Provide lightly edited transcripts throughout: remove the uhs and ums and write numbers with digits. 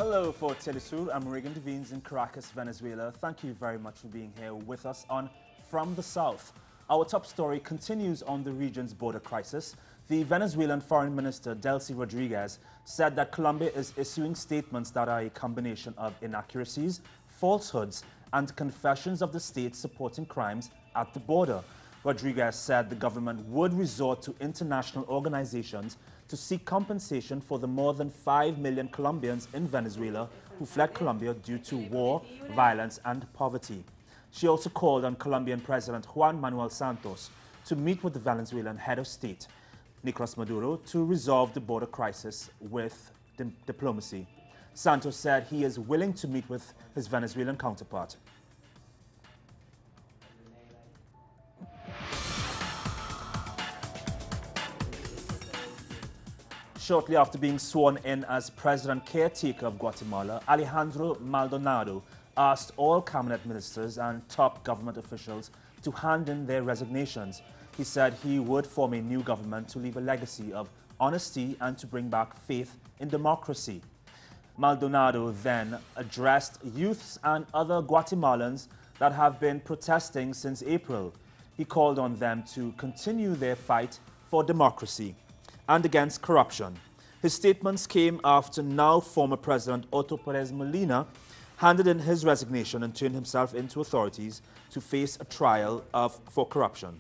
Hello for Telesur. I'm Regan Devines in Caracas, Venezuela. Thank you very much for being here with us on From the South. Our top story continues on the region's border crisis. The Venezuelan Foreign Minister, Delcy Rodriguez, said that Colombia is issuing statements that are a combination of inaccuracies, falsehoods, and confessions of the state supporting crimes at the border. Rodriguez said the government would resort to international organizations to seek compensation for the more than 5 million Colombians in Venezuela who fled Colombia due to war, violence, and poverty. She also called on Colombian President Juan Manuel Santos to meet with the Venezuelan head of state, Nicolas Maduro, to resolve the border crisis with diplomacy. Santos said he is willing to meet with his Venezuelan counterpart. Shortly after being sworn in as President Caretaker of Guatemala, Alejandro Maldonado asked all cabinet ministers and top government officials to hand in their resignations. He said he would form a new government to leave a legacy of honesty and to bring back faith in democracy. Maldonado then addressed youths and other Guatemalans that have been protesting since April. He called on them to continue their fight for democracy and against corruption. His statements came after now former President Otto Perez Molina handed in his resignation and turned himself into authorities to face a trial for corruption.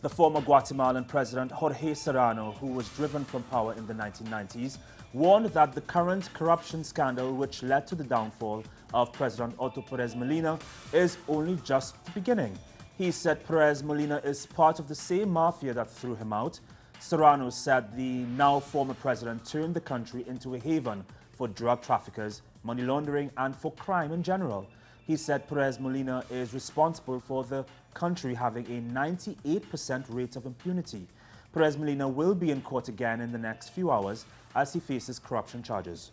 The former Guatemalan President Jorge Serrano, who was driven from power in the 1990s, warned that the current corruption scandal which led to the downfall of President Otto Perez Molina is only just the beginning. He said Perez Molina is part of the same mafia that threw him out. Serrano said the now former president turned the country into a haven for drug traffickers, money laundering, and for crime in general. He said Perez Molina is responsible for the country having a 98% rate of impunity. Perez Molina will be in court again in the next few hours as he faces corruption charges.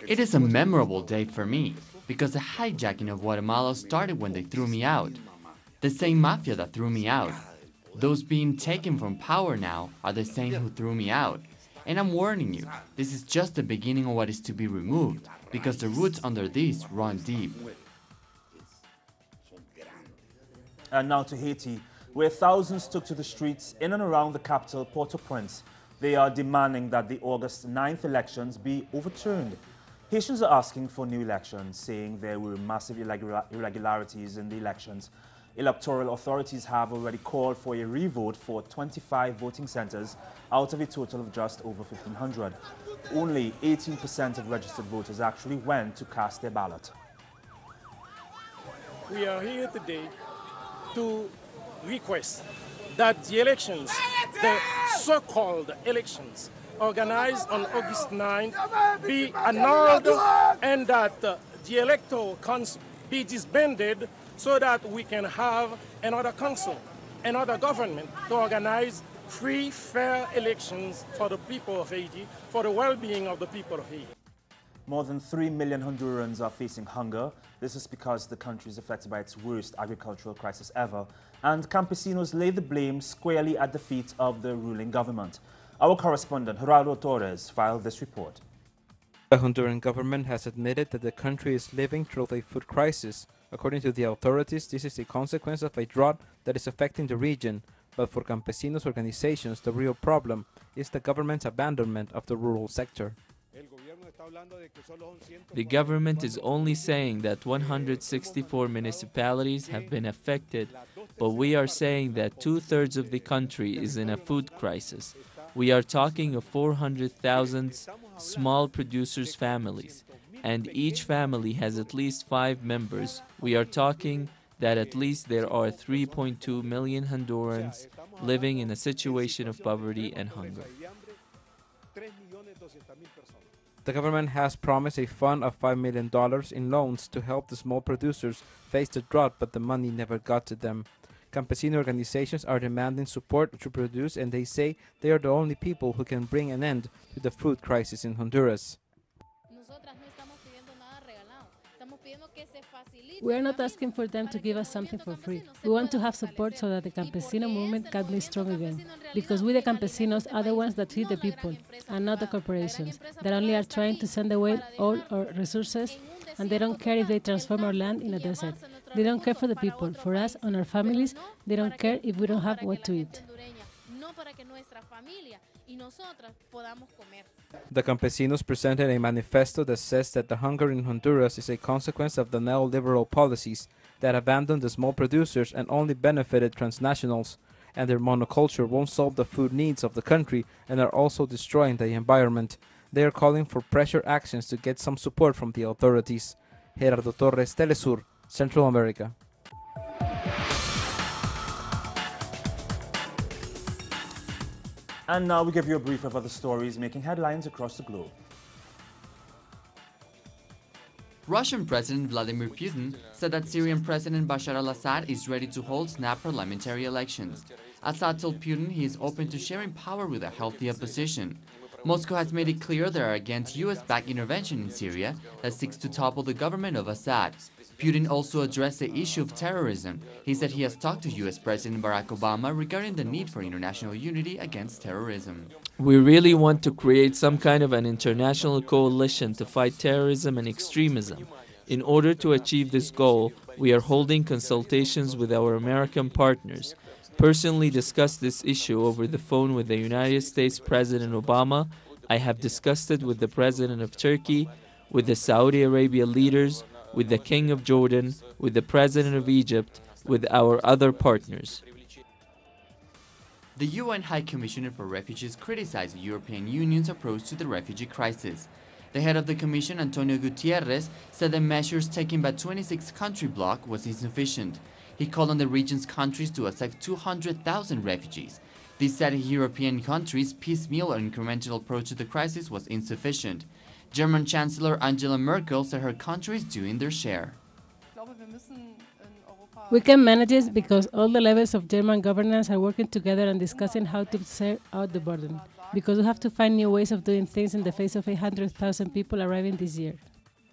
It is a memorable day for me because the hijacking of Guatemala started when they threw me out. The same mafia that threw me out. Those being taken from power now are the same who threw me out. And I'm warning you, this is just the beginning of what is to be removed, because the roots under this run deep. And now to Haiti, where thousands took to the streets in and around the capital, Port-au-Prince. They are demanding that the August 9th elections be overturned. Haitians are asking for new elections, saying there were massive irregularities in the elections. Electoral authorities have already called for a revote for 25 voting centers out of a total of just over 1,500. Only 18% of registered voters actually went to cast their ballot. We are here today to request that the elections, the so-called elections organized on August 9th, be annulled and that the electoral council be disbanded so that we can have another council, another government to organize free, fair elections for the people of Haiti, for the well-being of the people of Haiti. More than 3 million Hondurans are facing hunger. This is because the country is affected by its worst agricultural crisis ever, and campesinos lay the blame squarely at the feet of the ruling government. Our correspondent, Gerardo Torres, filed this report. The Honduran government has admitted that the country is living through a food crisis. According to the authorities, this is a consequence of a drought that is affecting the region. But for campesinos organizations, the real problem is the government's abandonment of the rural sector. The government is only saying that 164 municipalities have been affected, but we are saying that 2/3 of the country is in a food crisis. We are talking of 400,000 small producers' families, and each family has at least 5 members. We are talking that at least there are 3.2 million Hondurans living in a situation of poverty and hunger. The government has promised a fund of $5 million in loans to help the small producers face the drought, but the money never got to them. Campesino organizations are demanding support to produce, and they say they are the only people who can bring an end to the food crisis in Honduras. We are not asking for them to give us something for free. We want to have support so that the campesino movement can be strong again. Because we, the campesinos, are the ones that feed the people, and not the corporations, that only are trying to send away all our resources, and they don't care if they transform our land in a desert. They don't care for the people. For us and our families, they don't care if we don't have what to eat. The campesinos presented a manifesto that says that the hunger in Honduras is a consequence of the neoliberal policies that abandoned the small producers and only benefited transnationals, and their monoculture won't solve the food needs of the country and are also destroying the environment. They are calling for pressure actions to get some support from the authorities. Gerardo Torres, Telesur, Central America. And now we give you a brief of other stories making headlines across the globe. Russian President Vladimir Putin said that Syrian President Bashar al-Assad is ready to hold snap parliamentary elections. Assad told Putin he is open to sharing power with a healthy opposition. Moscow has made it clear they are against US-backed intervention in Syria that seeks to topple the government of Assad. Putin also addressed the issue of terrorism. He said he has talked to US President Barack Obama regarding the need for international unity against terrorism. We really want to create some kind of an international coalition to fight terrorism and extremism. In order to achieve this goal, we are holding consultations with our American partners. Personally discussed this issue over the phone with the United States President Obama. I have discussed it with the President of Turkey, with the Saudi Arabia leaders, with the King of Jordan, with the President of Egypt, with our other partners. The UN High Commissioner for Refugees criticized the European Union's approach to the refugee crisis. The head of the Commission, Antonio Gutierrez, said the measures taken by 26-country bloc was insufficient. He called on the region's countries to accept 200,000 refugees. This said European countries' piecemeal or incremental approach to the crisis was insufficient. German Chancellor Angela Merkel said her country is doing their share. We can manage this because all the levels of German governance are working together and discussing how to share out the burden. Because we have to find new ways of doing things in the face of 100,000 people arriving this year.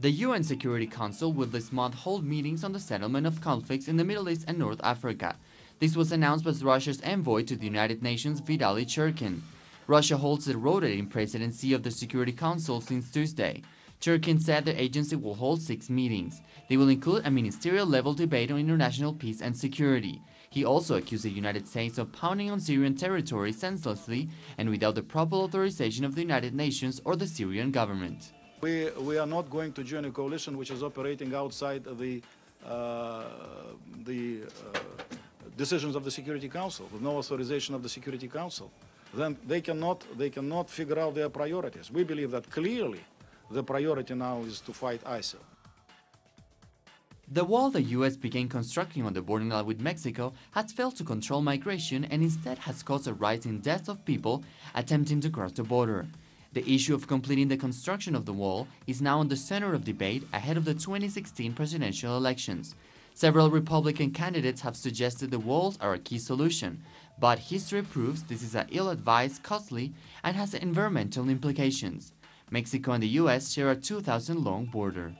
The UN Security Council will this month hold meetings on the settlement of conflicts in the Middle East and North Africa. This was announced by Russia's envoy to the United Nations, Vitaly Churkin. Russia holds the rotating presidency of the Security Council since Tuesday. Churkin said the agency will hold 6 meetings. They will include a ministerial-level debate on international peace and security. He also accused the United States of pounding on Syrian territory senselessly and without the proper authorization of the United Nations or the Syrian government. We are not going to join a coalition which is operating outside the decisions of the Security Council, with no authorization of the Security Council. Then they cannot figure out their priorities. We believe that clearly the priority now is to fight ISIL. The wall the U.S. began constructing on the borderline with Mexico has failed to control migration and instead has caused a rise in deaths of people attempting to cross the border. The issue of completing the construction of the wall is now in the center of debate ahead of the 2016 presidential elections. Several Republican candidates have suggested the walls are a key solution, but history proves this is ill-advised, costly, and has environmental implications. Mexico and the U.S. share a 2,000-long border.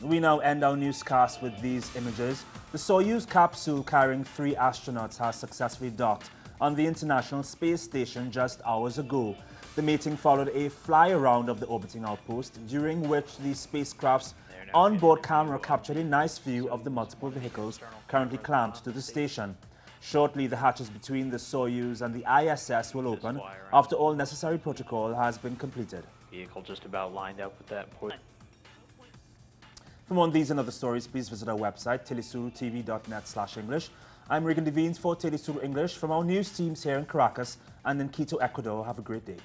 We now end our newscast with these images. The Soyuz capsule carrying 3 astronauts has successfully docked on the International Space Station just hours ago. The mating followed a fly-around of the orbiting outpost, during which the spacecraft's onboard camera captured a nice view of the multiple vehicles currently clamped to the station. Shortly, the hatches between the Soyuz and the ISS will open after all necessary protocol has been completed. Vehicle just about lined up with that point. For more on these and other stories, please visit our website, telesurtv.net/English. I'm Regan Devines for Telesur English from our news teams here in Caracas and in Quito, Ecuador. Have a great day.